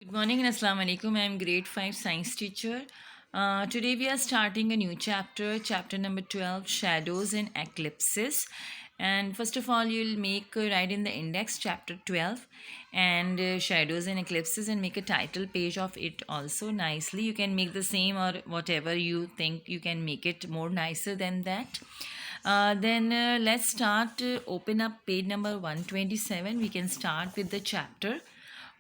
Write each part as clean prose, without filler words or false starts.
Good morning and Assalamu alaikum. I am grade 5 science teacher. Today we are starting a new chapter, chapter number 12, shadows and eclipses. And first of all, you'll make write in the index chapter 12 and shadows and eclipses and make a title page of it also nicely. You can make the same or whatever you think you can make it more nicer than that. Then let's start. Open up page number 127. We can start with the chapter.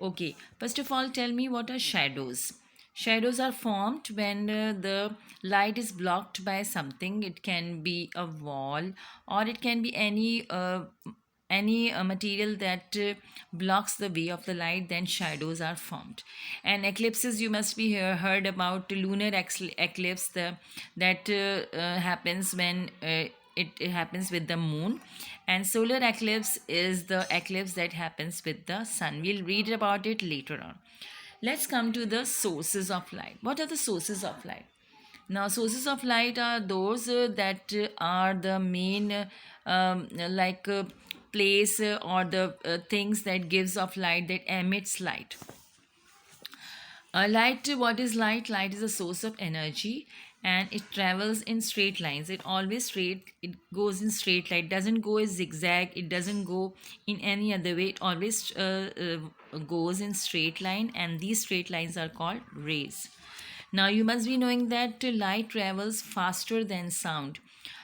Okay, first of all, tell me what are shadows? Shadows are formed when the light is blocked by something. It can be a wall or it can be any material that blocks the way of the light. Then shadows are formed. And eclipses, you must be heard about lunar eclipse that happens when it happens with the moon, and solar eclipse is the eclipse that happens with the sun. We'll read about it later on. Let's come to the sources of light. What are the sources of light? Now, sources of light are those that are the main like place or the things that gives off light, that emits light. Light, what is light? Light is a source of energy and it travels in straight lines. It always straight, it goes in straight line. It doesn't go as zigzag, it doesn't go in any other way. It always goes in straight line, and these straight lines are called rays. Now you must be knowing that light travels faster than sound.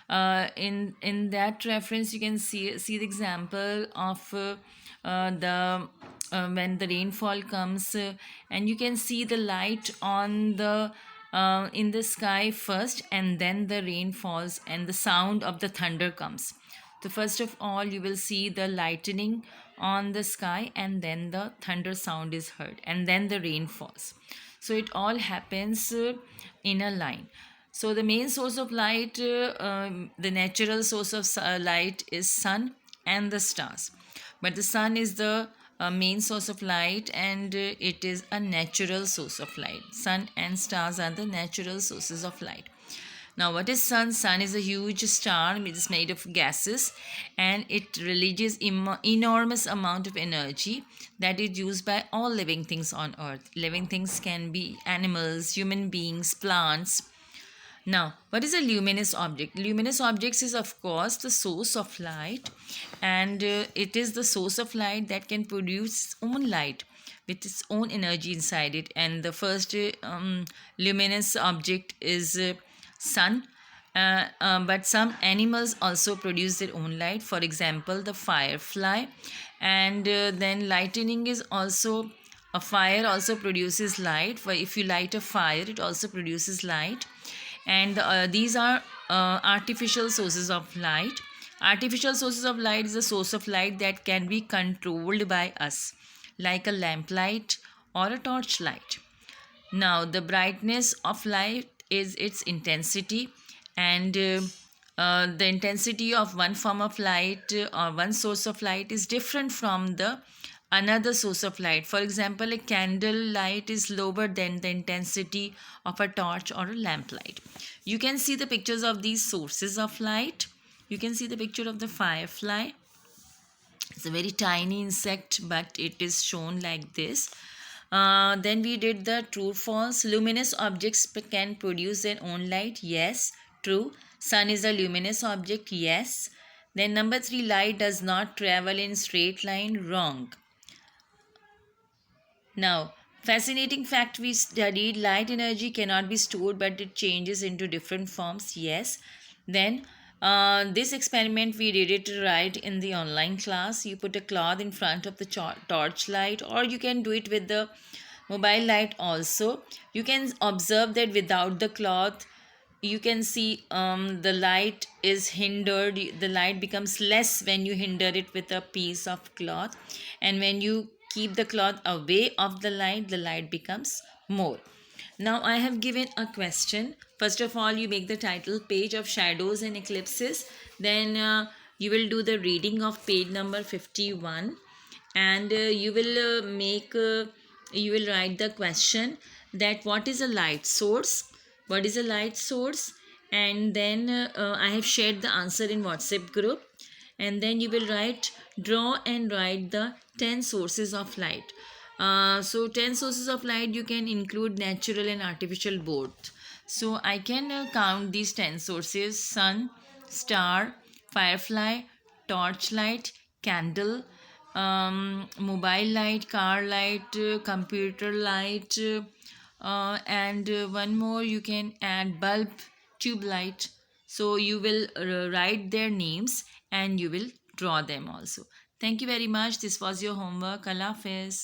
In that reference, you can see the example of the when the rainfall comes, and you can see the light on the in the sky first, and then the rain falls and the sound of the thunder comes. So first of all, you will see the lightning on the sky, and then the thunder sound is heard, and then the rain falls. So it all happens in a line. So the main source of light, the natural source of light is sun and the stars. But the sun is the main source of light, and it is a natural source of light. Sun and stars are the natural sources of light. Now, what is sun? Sun is a huge star. It is made of gases, and it releases enormous amount of energy that is used by all living things on earth. Living things can be animals, human beings, plants. Now, what is a luminous object? Luminous objects is, of course, the source of light, and it is the source of light that can produce its own light with its own energy inside it. And the first luminous object is sun. But some animals also produce their own light. For example, the firefly. And then lightning is also a fire, also produces light. For if you light a fire, it also produces light. And these are artificial sources of light. Artificial sources of light is a source of light that can be controlled by us, like a lamplight or a torchlight. Now, the brightness of light is its intensity, and the intensity of one form of light or one source of light is different from the another source of light. For example, a candle light is lower than the intensity of a torch or a lamplight. You can see the pictures of these sources of light. You can see the picture of the firefly. It's a very tiny insect, but it is shown like this. Then we did the true false. Luminous objects can produce their own light. Yes, true. Sun is a luminous object. Yes. Then number 3, light does not travel in straight line. Wrong. Now, fascinating fact we studied, light energy cannot be stored but it changes into different forms. Yes. Then this experiment we did it right in the online class. You put a cloth in front of the torch light, or you can do it with the mobile light also. You can observe that without the cloth, you can see the light is hindered. The light becomes less when you hinder it with a piece of cloth, and when you keep the cloth away of the light becomes more. Now I have given a question. First of all, you make the title page of shadows and eclipses. Then you will do the reading of page number 51, and you will write the question that what is a light source? What is a light source? And then I have shared the answer in WhatsApp group. And then you will draw and write the 10 sources of light. So 10 sources of light, you can include natural and artificial both. So I can count these 10 sources: sun, star, firefly, torchlight, candle, mobile light, car light, computer light, and one more you can add bulb, tube light. So you will write their names and you will draw them also. Thank you very much. This was your homework. Allah Hafiz.